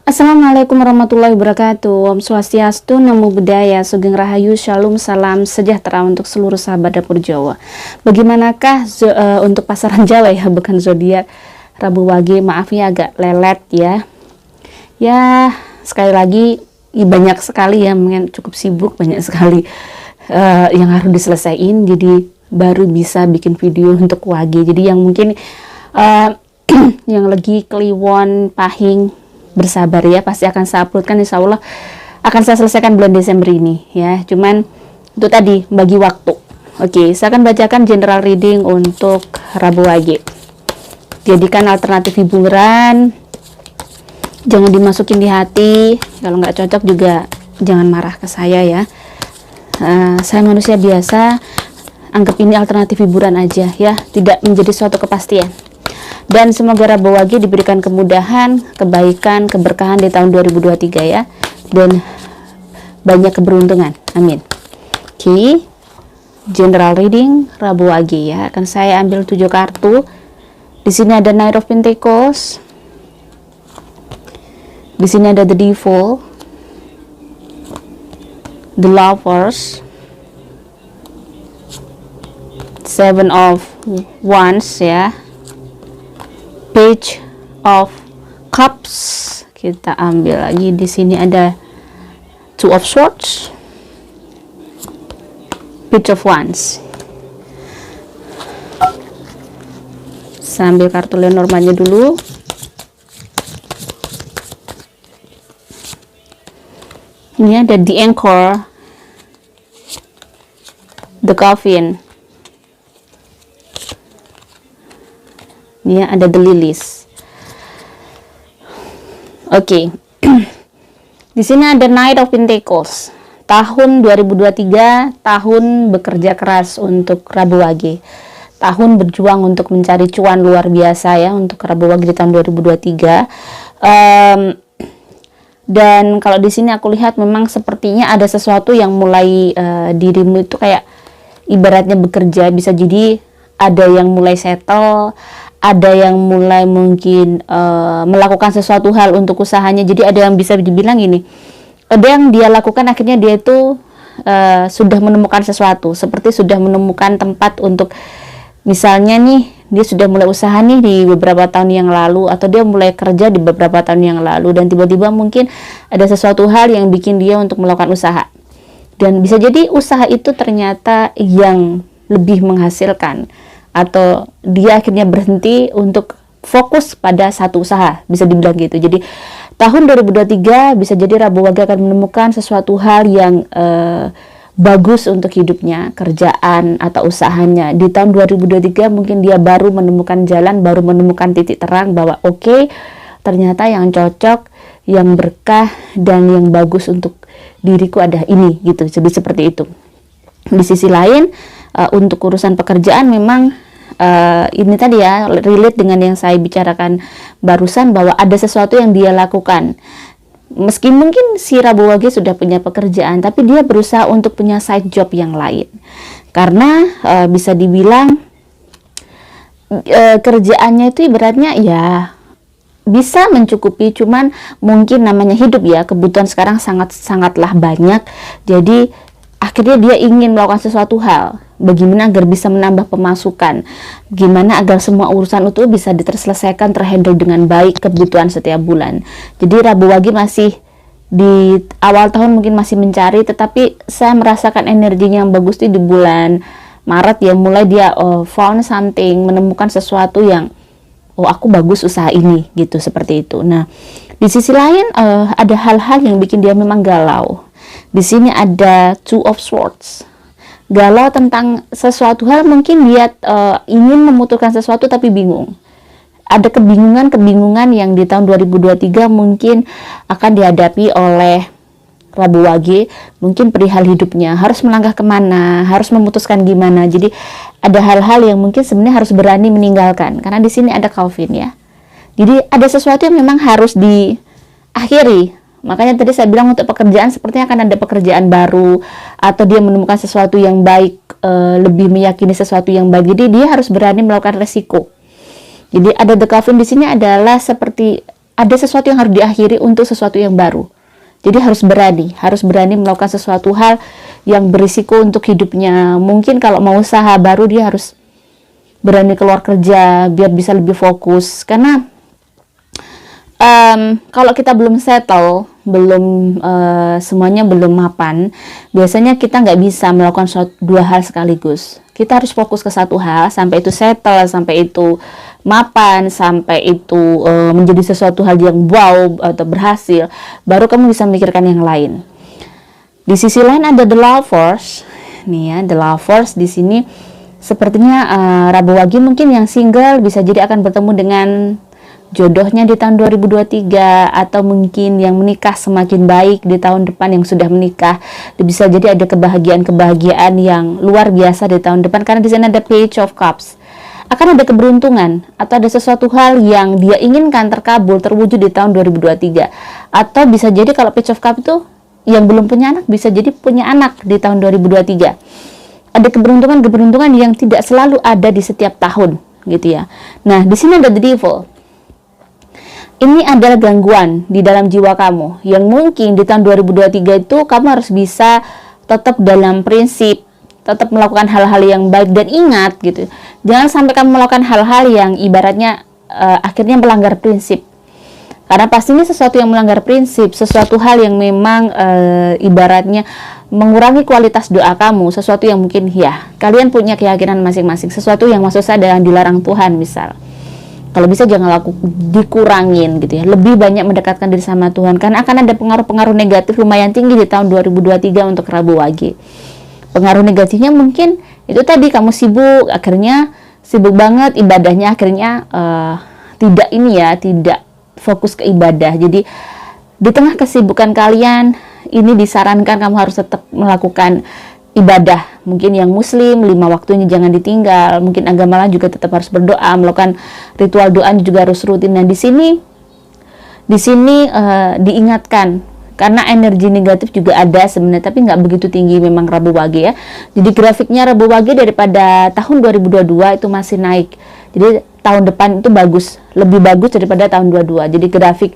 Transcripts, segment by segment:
Assalamualaikum warahmatullahi wabarakatuh. Om Swastiastu, Namo Buddhaya, Sugeng Rahayu, Shalom, Salam sejahtera untuk seluruh sahabat dapur Jawa. Bagaimanakah untuk pasaran Jawa ya, bukan zodiak Rabu Wage? Maaf ya agak lelet ya. Ya sekali lagi banyak sekali ya, mungkin cukup sibuk, banyak sekali yang harus diselesaikan. Jadi baru bisa bikin video untuk Wage. Jadi yang mungkin yang lagi kliwon, pahing, bersabar ya, pasti akan saya uploadkan, insya Allah akan saya selesaikan bulan Desember ini ya. Cuman itu tadi bagi waktu. Oke, saya akan bacakan general reading untuk Rabu Wage. Jadikan alternatif hiburan, jangan dimasukin di hati. Kalau nggak cocok juga jangan marah ke saya ya. Saya manusia biasa, anggap ini alternatif hiburan aja ya, tidak menjadi suatu kepastian. Dan semoga Rabu Wage diberikan kemudahan, kebaikan, keberkahan di tahun 2023 ya, dan banyak keberuntungan. Amin. Oke, general reading Rabu Wage ya. Akan saya ambil 7 kartu. Di sini ada Knight of Pentacles. Di sini ada The Devil, The Lovers, Seven of Wands ya, Page of Cups. Kita ambil lagi, di sini ada Two of Swords, Page of Wands. Saya ambil kartu Lenormandnya dulu. Ini ada The Anchor, The Coffin. Ini ada The Lilies. Oke. Di sini ada Knight of Pentacles. Tahun 2023, tahun bekerja keras untuk Rabu Wage. Tahun berjuang untuk mencari cuan luar biasa ya untuk Rabu Wage di tahun 2023. Dan kalau di sini aku lihat memang sepertinya ada sesuatu yang mulai dirimu itu kayak ibaratnya bekerja, bisa jadi ada yang mulai settle, ada yang mulai mungkin melakukan sesuatu hal untuk usahanya. Jadi ada yang bisa dibilang gini, ada yang dia lakukan akhirnya dia itu sudah menemukan sesuatu, seperti sudah menemukan tempat untuk, misalnya nih dia sudah mulai usaha nih di beberapa tahun yang lalu, atau dia mulai kerja di beberapa tahun yang lalu, dan tiba-tiba mungkin ada sesuatu hal yang bikin dia untuk melakukan usaha, dan bisa jadi usaha itu ternyata yang lebih menghasilkan, atau dia akhirnya berhenti untuk fokus pada satu usaha, bisa dibilang gitu. Jadi tahun 2023 bisa jadi Rabu Wage akan menemukan sesuatu hal yang bagus untuk hidupnya, kerjaan atau usahanya. Di tahun 2023 mungkin dia baru menemukan jalan, baru menemukan titik terang bahwa oke, ternyata yang cocok, yang berkah, dan yang bagus untuk diriku ada ini gitu. Jadi seperti itu. Di sisi lain, untuk urusan pekerjaan memang ini tadi ya, relate dengan yang saya bicarakan barusan, bahwa ada sesuatu yang dia lakukan. Meski mungkin si Rabu Wage sudah punya pekerjaan, tapi dia berusaha untuk punya side job yang lain. Karena bisa dibilang kerjaannya itu ibaratnya ya bisa mencukupi, cuman mungkin namanya hidup ya, kebutuhan sekarang sangatlah banyak. Jadi akhirnya dia ingin melakukan sesuatu hal, bagaimana agar bisa menambah pemasukan, gimana agar semua urusan itu bisa terselesaikan, terhandle dengan baik kebutuhan setiap bulan. Jadi Rabu Wage masih di awal tahun mungkin masih mencari, tetapi saya merasakan energinya yang bagus di bulan Maret ya, mulai dia found something, menemukan sesuatu yang aku bagus usaha ini gitu, seperti itu. Nah, di sisi lain ada hal-hal yang bikin dia memang galau. Di sini ada Two of Swords. Galau tentang sesuatu hal, mungkin dia ingin memutuskan sesuatu tapi bingung. Ada kebingungan yang di tahun 2023 mungkin akan dihadapi oleh Rabu Wage, mungkin perihal hidupnya, harus melangkah kemana, harus memutuskan gimana. Jadi ada hal-hal yang mungkin sebenarnya harus berani meninggalkan, karena di sini ada Coffin ya. Jadi ada sesuatu yang memang harus diakhiri. Makanya tadi saya bilang untuk pekerjaan sepertinya akan ada pekerjaan baru, atau dia menemukan sesuatu yang baik, lebih meyakini sesuatu yang baik. Jadi dia harus berani melakukan resiko. Jadi ada The Coffin di sini adalah seperti ada sesuatu yang harus diakhiri untuk sesuatu yang baru. Jadi harus berani melakukan sesuatu hal yang berisiko untuk hidupnya. Mungkin kalau mau usaha baru dia harus berani keluar kerja biar bisa lebih fokus. Karena kalau kita belum settle, semuanya belum mapan, biasanya kita nggak bisa melakukan dua hal sekaligus. Kita harus fokus ke satu hal sampai itu settle, sampai itu mapan, sampai itu menjadi sesuatu hal yang wow atau berhasil, baru kamu bisa memikirkan yang lain. Di sisi lain ada the lovers. Nih ya, the lovers di sini sepertinya Rabu Wage mungkin yang single bisa jadi akan bertemu dengan jodohnya di tahun 2023, atau mungkin yang menikah semakin baik di tahun depan yang sudah menikah. Bisa jadi ada kebahagiaan yang luar biasa di tahun depan, karena di sana ada Page of Cups. Akan ada keberuntungan atau ada sesuatu hal yang dia inginkan terkabul, terwujud di tahun 2023. Atau bisa jadi kalau Page of Cups itu yang belum punya anak bisa jadi punya anak di tahun 2023. Ada keberuntungan yang tidak selalu ada di setiap tahun, gitu ya. Nah, di sini ada the devil. Ini adalah gangguan di dalam jiwa kamu yang mungkin di tahun 2023 itu kamu harus bisa tetap dalam prinsip, tetap melakukan hal-hal yang baik. Dan ingat gitu, jangan sampai kamu melakukan hal-hal yang ibaratnya akhirnya melanggar prinsip. Karena pastinya sesuatu yang melanggar prinsip, sesuatu hal yang memang ibaratnya mengurangi kualitas doa kamu, sesuatu yang mungkin ya kalian punya keyakinan masing-masing, sesuatu yang maksud saya adalah dilarang Tuhan. Misal kalau bisa jangan dikurangin gitu ya, lebih banyak mendekatkan diri sama Tuhan, karena akan ada pengaruh-pengaruh negatif lumayan tinggi di tahun 2023 untuk Rabu Wage. Pengaruh negatifnya mungkin itu tadi, kamu sibuk, akhirnya sibuk banget ibadahnya, akhirnya tidak fokus ke ibadah. Jadi di tengah kesibukan kalian ini disarankan kamu harus tetap melakukan ibadah. Mungkin yang muslim 5 waktunya jangan ditinggal, mungkin agama lain juga tetap harus berdoa, melakukan ritual doa juga harus rutin. Nah, di sini diingatkan, karena energi negatif juga ada sebenarnya, tapi nggak begitu tinggi memang Rabu Wage ya. Jadi grafiknya Rabu Wage daripada tahun 2022 itu masih naik. Jadi tahun depan itu lebih bagus daripada tahun 22. Jadi grafik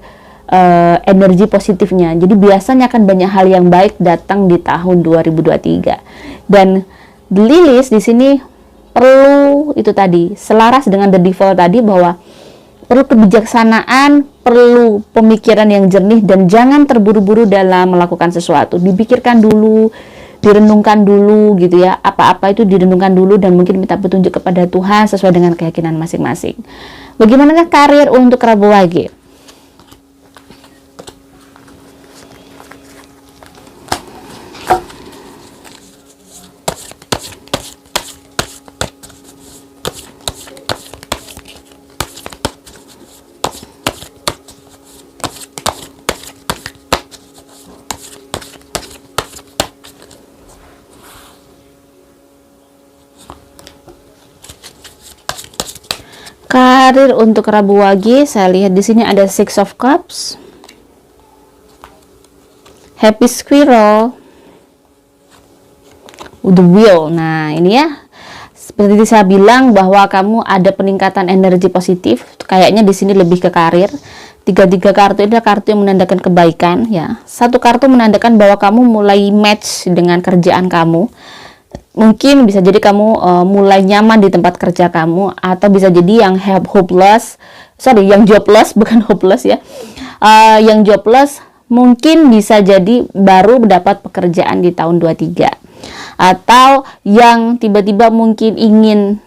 energi positifnya. Jadi biasanya akan banyak hal yang baik datang di tahun 2023. Dan Lilith di sini perlu itu tadi, selaras dengan the devil tadi, bahwa perlu kebijaksanaan, perlu pemikiran yang jernih, dan jangan terburu-buru dalam melakukan sesuatu. Dipikirkan dulu, direnungkan dulu gitu ya. Apa-apa itu direnungkan dulu dan mungkin minta petunjuk kepada Tuhan sesuai dengan keyakinan masing-masing. Bagaimanakah karir untuk Rabu Wage? Karir untuk Rabu Wage, saya lihat di sini ada Six of Cups, Happy Squirrel, The Wheel. Nah, ini ya, seperti saya bilang bahwa kamu ada peningkatan energi positif. Kayaknya di sini lebih ke karir. Tiga kartu ini adalah kartu yang menandakan kebaikan ya. Satu kartu menandakan bahwa kamu mulai match dengan kerjaan kamu. Mungkin bisa jadi kamu mulai nyaman di tempat kerja kamu, atau bisa jadi yang yang jobless, bukan hopeless ya. Yang jobless mungkin bisa jadi baru mendapat pekerjaan di tahun 23. Atau yang tiba-tiba mungkin ingin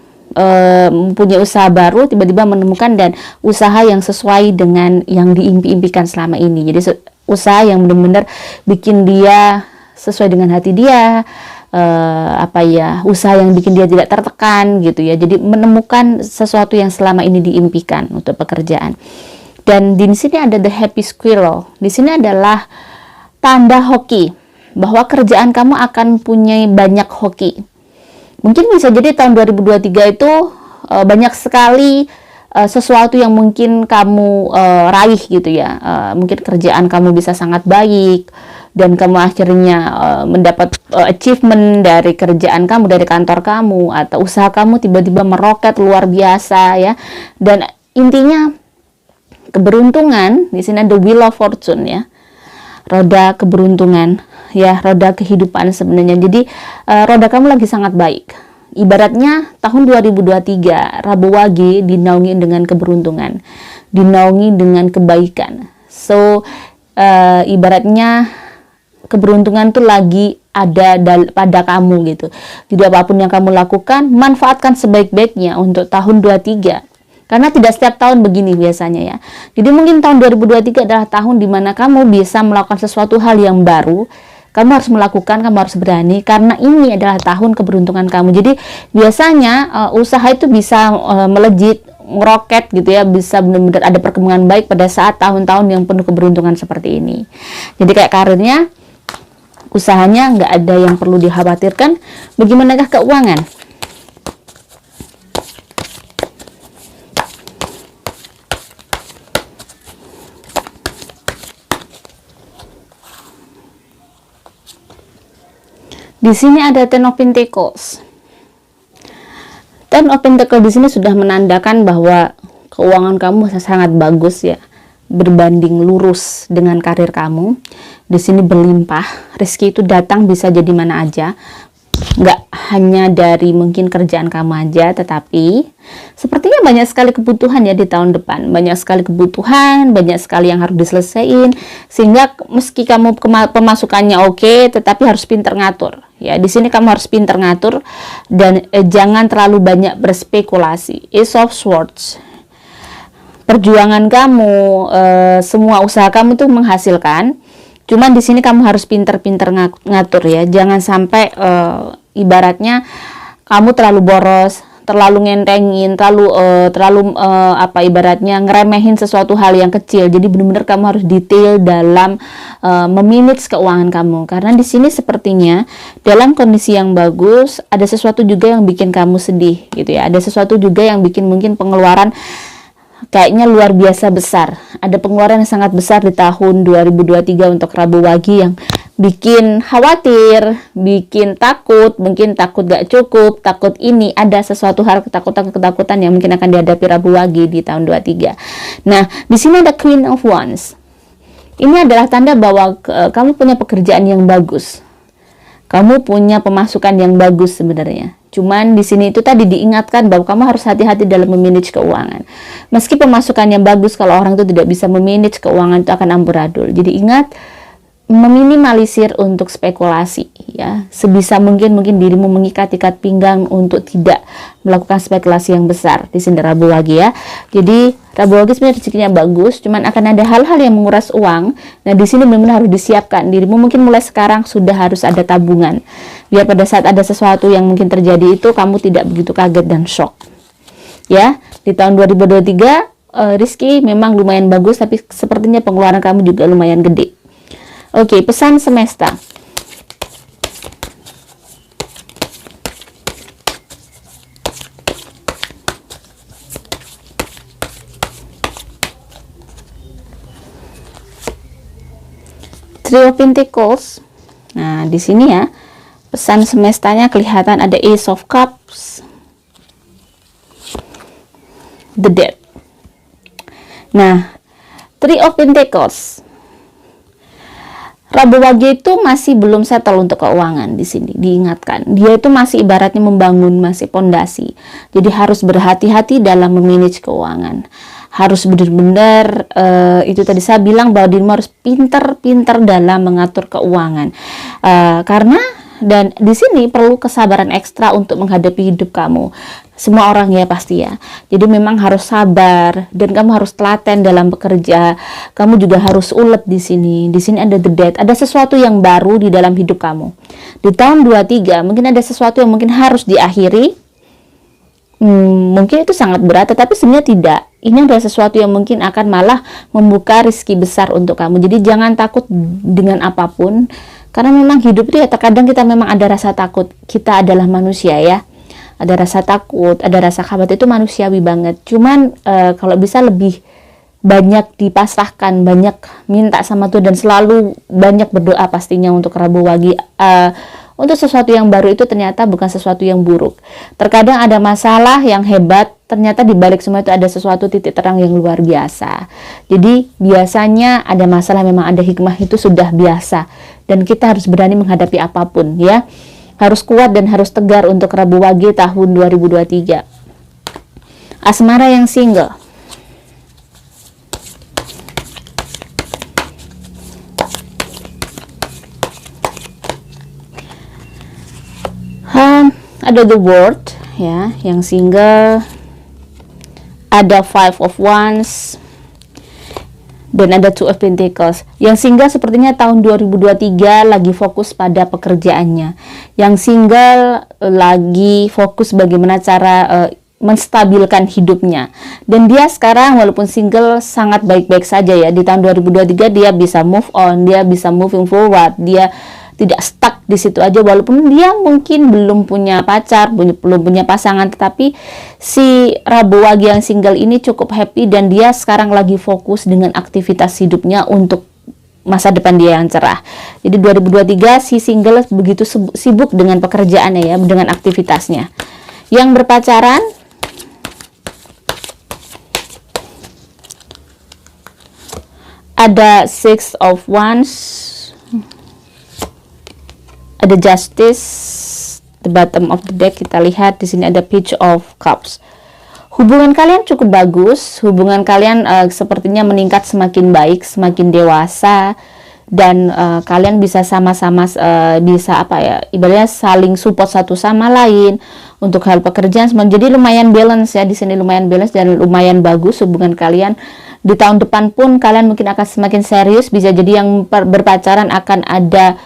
mempunyai usaha baru, tiba-tiba menemukan dan usaha yang sesuai dengan yang diimpi-impikan selama ini. Jadi usaha yang benar-benar bikin dia sesuai dengan hati dia. Usaha yang bikin dia tidak tertekan gitu ya. Jadi menemukan sesuatu yang selama ini diimpikan untuk pekerjaan. Dan di sini ada the happy squirrel. Di sini adalah tanda hoki, bahwa kerjaan kamu akan punya banyak hoki. Mungkin bisa jadi tahun 2023 itu banyak sekali sesuatu yang mungkin kamu raih gitu ya. Mungkin kerjaan kamu bisa sangat baik, dan kamu akhirnya mendapat achievement dari kerjaan kamu, dari kantor kamu, atau usaha kamu tiba-tiba meroket luar biasa ya. Dan intinya keberuntungan. Di sini ada Wheel of Fortune ya, roda keberuntungan ya, roda kehidupan sebenarnya. Jadi roda kamu lagi sangat baik. Ibaratnya tahun 2023 Rabu Wage dinaungi dengan keberuntungan, dinaungi dengan kebaikan. So ibaratnya keberuntungan tuh lagi ada pada kamu gitu. Jadi apapun yang kamu lakukan, manfaatkan sebaik-baiknya untuk tahun 23. Karena tidak setiap tahun begini biasanya ya. Jadi mungkin tahun 2023 adalah tahun dimana kamu bisa melakukan sesuatu hal yang baru. Kamu harus melakukan, kamu harus berani, karena ini adalah tahun keberuntungan kamu. Jadi biasanya usaha itu bisa melejit, ngeroket gitu ya, bisa benar-benar ada perkembangan baik pada saat tahun-tahun yang penuh keberuntungan seperti ini. Jadi kayak karirnya, usahanya nggak ada yang perlu dikhawatirkan. Bagaimanakah keuangan? Di sini ada Ten of Pentacles. Ten of Pentacles di sini sudah menandakan bahwa keuangan kamu sangat bagus ya, berbanding lurus dengan karir kamu. Di sini berlimpah, rezeki itu datang bisa jadi mana aja, nggak hanya dari mungkin kerjaan kamu aja, tetapi sepertinya banyak sekali kebutuhan ya di tahun depan, banyak sekali kebutuhan, banyak sekali yang harus diselesaikan, sehingga meski kamu pemasukannya oke, tetapi harus pinter ngatur ya. Di sini kamu harus pinter ngatur dan jangan terlalu banyak berspekulasi. Ace of Swords, perjuangan kamu, semua usaha kamu tuh menghasilkan. Cuman di sini kamu harus pinter-pinter ngatur ya. Jangan sampai ibaratnya kamu terlalu boros, terlalu ngentengin, terlalu ibaratnya ngeremehin sesuatu hal yang kecil. Jadi benar-benar kamu harus detail dalam memanage keuangan kamu. Karena di sini sepertinya dalam kondisi yang bagus, ada sesuatu juga yang bikin kamu sedih gitu ya. Ada sesuatu juga yang bikin mungkin pengeluaran kayaknya luar biasa besar. Ada pengeluaran yang sangat besar di tahun 2023 untuk Rabu Wage yang bikin khawatir, bikin takut, mungkin takut gak cukup, takut ini, ada sesuatu hal ketakutan yang mungkin akan dihadapi Rabu Wage di tahun 23. Nah, di sini ada Queen of Wands. Ini adalah tanda bahwa kamu punya pekerjaan yang bagus. Kamu punya pemasukan yang bagus sebenarnya. Cuman di sini itu tadi diingatkan bahwa kamu harus hati-hati dalam memanage keuangan. Meski pemasukannya bagus, kalau orang itu tidak bisa memanage keuangan itu akan amburadul. Jadi ingat, meminimalisir untuk spekulasi ya. Sebisa mungkin dirimu mengikat-ikat pinggang untuk tidak melakukan spekulasi yang besar di sini Rabu Wage ya. Jadi Rabu Wage sebenarnya rezekinya bagus, cuman akan ada hal-hal yang menguras uang. Nah, di sini benar-benar harus disiapkan. Dirimu mungkin mulai sekarang sudah harus ada tabungan. Biar pada saat ada sesuatu yang mungkin terjadi itu kamu tidak begitu kaget dan shock. Ya, di tahun 2023 rezeki memang lumayan bagus, tapi sepertinya pengeluaran kamu juga lumayan gede. Oke, pesan semesta. Three of Pentacles. Nah, di sini ya, pesan semestanya kelihatan ada Ace of Cups, The Death. Nah, Three of Pentacles. Rabu Wage itu masih belum settle untuk keuangan di sini, diingatkan. Dia itu masih ibaratnya membangun, masih pondasi. Jadi harus berhati-hati dalam memanage keuangan. Harus benar-benar, itu tadi saya bilang bahwa dirimu harus pintar-pintar dalam mengatur keuangan. Karena dan di sini perlu kesabaran ekstra untuk menghadapi hidup kamu. Semua orang ya pasti ya. Jadi memang harus sabar dan kamu harus telaten dalam bekerja. Kamu juga harus ulet di sini. Di sini ada The Death. Ada sesuatu yang baru di dalam hidup kamu. Di tahun 23 mungkin ada sesuatu yang mungkin harus diakhiri. Mungkin itu sangat berat, tetapi sebenarnya tidak. Ini adalah sesuatu yang mungkin akan malah membuka rezeki besar untuk kamu. Jadi jangan takut dengan apapun. Karena memang hidup itu ya terkadang kita memang ada rasa takut. Kita adalah manusia ya. Ada rasa takut, ada rasa khawatir, itu manusiawi banget. Cuman kalau bisa lebih banyak dipasrahkan, banyak minta sama Tuhan dan selalu banyak berdoa pastinya untuk Rabu Wage. Untuk sesuatu yang baru itu ternyata bukan sesuatu yang buruk. Terkadang ada masalah yang hebat, ternyata di balik semua itu ada sesuatu titik terang yang luar biasa. Jadi biasanya ada masalah, memang ada hikmah, itu sudah biasa. Dan kita harus berani menghadapi apapun ya. Harus kuat dan harus tegar untuk Rabu Wage tahun 2023. Asmara yang single. Ada The World ya, yang single. Ada Five of Wands dan ada Two of Pentacles. Yang single sepertinya tahun 2023 lagi fokus pada pekerjaannya. Yang single lagi fokus bagaimana cara menstabilkan hidupnya. Dan dia sekarang walaupun single sangat baik-baik saja ya. Di tahun 2023 dia bisa move on, dia bisa moving forward, dia tidak stuck di situ aja, walaupun dia mungkin belum punya pacar, belum punya pasangan, tetapi si Rabu Wage yang single ini cukup happy dan dia sekarang lagi fokus dengan aktivitas hidupnya untuk masa depan dia yang cerah. Jadi 2023 si single begitu sibuk dengan pekerjaannya ya, dengan aktivitasnya. Yang berpacaran, ada Six of Wands, ada Justice, the bottom of the deck. Kita lihat di sini ada Page of Cups. Hubungan kalian cukup bagus, hubungan kalian sepertinya meningkat semakin baik, semakin dewasa, dan kalian bisa sama-sama bisa apa ya, ibaratnya saling support satu sama lain untuk hal pekerjaan. Jadi lumayan balance ya, di sini lumayan balance dan lumayan bagus hubungan kalian. Di tahun depan pun kalian mungkin akan semakin serius, bisa jadi yang berpacaran akan ada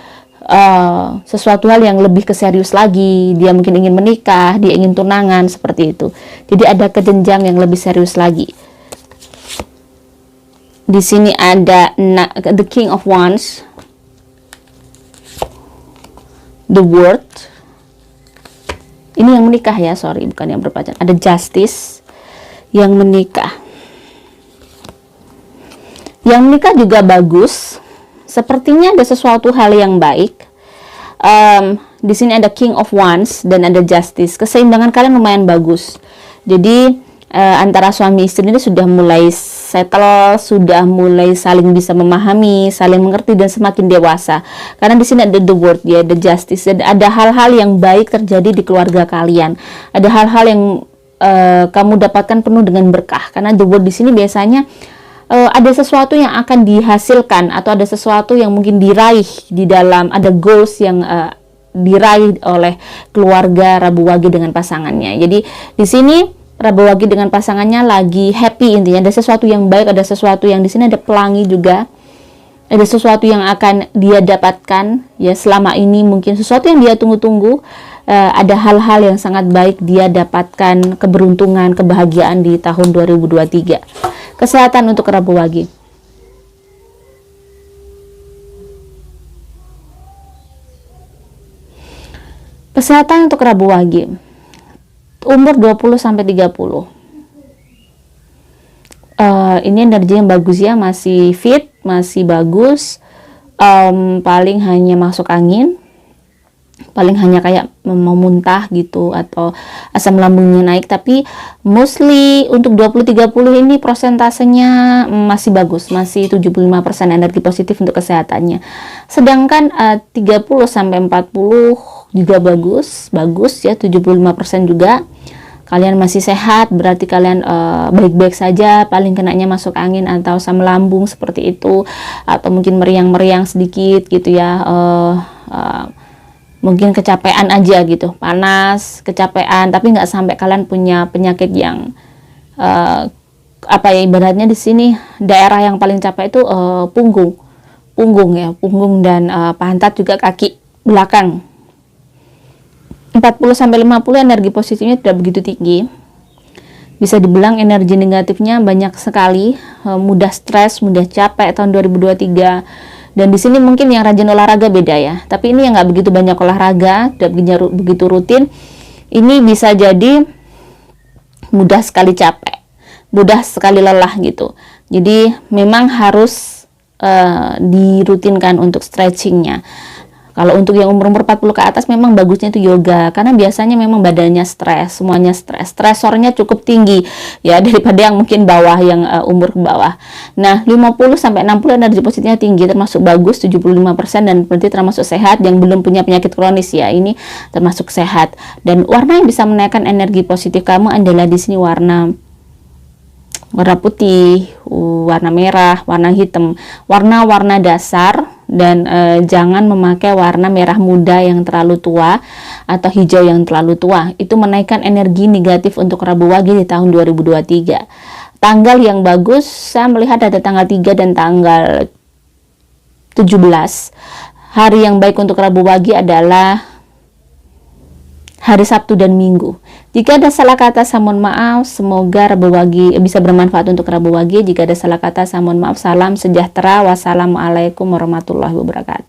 sesuatu hal yang lebih keserius lagi. Dia mungkin ingin menikah, dia ingin tunangan, seperti itu. Jadi ada ke jenjang yang lebih serius lagi. Di sini ada the King of Wands, the World. Ini yang menikah ya, sorry, bukan yang berpacaran. Ada Justice yang menikah. Yang menikah juga bagus. Sepertinya ada sesuatu hal yang baik. Di sini ada King of Wands dan ada Justice. Keseimbangan kalian lumayan bagus. Jadi antara suami istri ini sudah mulai settle, sudah mulai saling bisa memahami, saling mengerti dan semakin dewasa. Karena di sini ada the World ya, the Justice. Dan ada hal-hal yang baik terjadi di keluarga kalian. Ada hal-hal yang kamu dapatkan penuh dengan berkah. Karena the World di sini biasanya ada sesuatu yang akan dihasilkan atau ada sesuatu yang mungkin diraih di dalam, ada goals yang diraih oleh keluarga Rabu Wage dengan pasangannya. Jadi di sini Rabu Wage dengan pasangannya lagi happy, intinya ada sesuatu yang baik, ada sesuatu yang di sini ada pelangi juga. Ada sesuatu yang akan dia dapatkan ya, selama ini mungkin sesuatu yang dia tunggu-tunggu. Ada hal-hal yang sangat baik dia dapatkan, keberuntungan, kebahagiaan di tahun 2023. Kesehatan untuk Rabu Wage. Kesehatan untuk Rabu Wage. Umur 20 sampai 30. Ini energi yang bagus ya, masih fit, masih bagus. Paling hanya masuk angin. Paling hanya kayak mau muntah gitu atau asam lambungnya naik, tapi mostly untuk 20-30 ini prosentasenya masih bagus, masih 75% energi positif untuk kesehatannya. Sedangkan 30-40 juga bagus ya, 75% juga. Kalian masih sehat, berarti kalian baik-baik saja, paling kenanya masuk angin atau asam lambung seperti itu, atau mungkin meriang-meriang sedikit gitu ya. Mungkin kecapean aja gitu, panas, kecapean, tapi nggak sampai kalian punya penyakit yang apa ya, ibaratnya di sini daerah yang paling capek itu punggung ya, punggung dan pantat, juga kaki belakang. 40-50 energi positifnya tidak begitu tinggi, bisa dibilang energi negatifnya banyak sekali, mudah stres, mudah capek tahun 2023. Dan di sini mungkin yang rajin olahraga beda ya, tapi ini yang nggak begitu banyak olahraga, tidak begitu rutin, ini bisa jadi mudah sekali capek, mudah sekali lelah gitu. Jadi memang harus dirutinkan untuk stretchingnya. Kalau untuk yang umur-umur 40 ke atas memang bagusnya itu yoga, karena biasanya memang badannya stres, semuanya stres, stresornya cukup tinggi ya daripada yang mungkin bawah, yang umur ke bawah. Nah, 50 sampai 60 energi positifnya tinggi, termasuk bagus 75%, dan berarti termasuk sehat. Yang belum punya penyakit kronis ya, ini termasuk sehat. Dan warna yang bisa menaikkan energi positif kamu adalah di sini warna putih, warna merah, warna hitam, warna-warna dasar. Dan jangan memakai warna merah muda yang terlalu tua atau hijau yang terlalu tua. Itu menaikkan energi negatif untuk Rabu Wage di tahun 2023. Tanggal yang bagus, saya melihat ada tanggal 3 dan tanggal 17. Hari yang baik untuk Rabu Wage adalah hari Sabtu dan Minggu. Jika ada salah kata, saya mohon maaf. Semoga Rabu Wage bisa bermanfaat untuk Rabu Wage. Jika ada salah kata, saya mohon maaf. Salam sejahtera. Wassalamualaikum warahmatullahi wabarakatuh.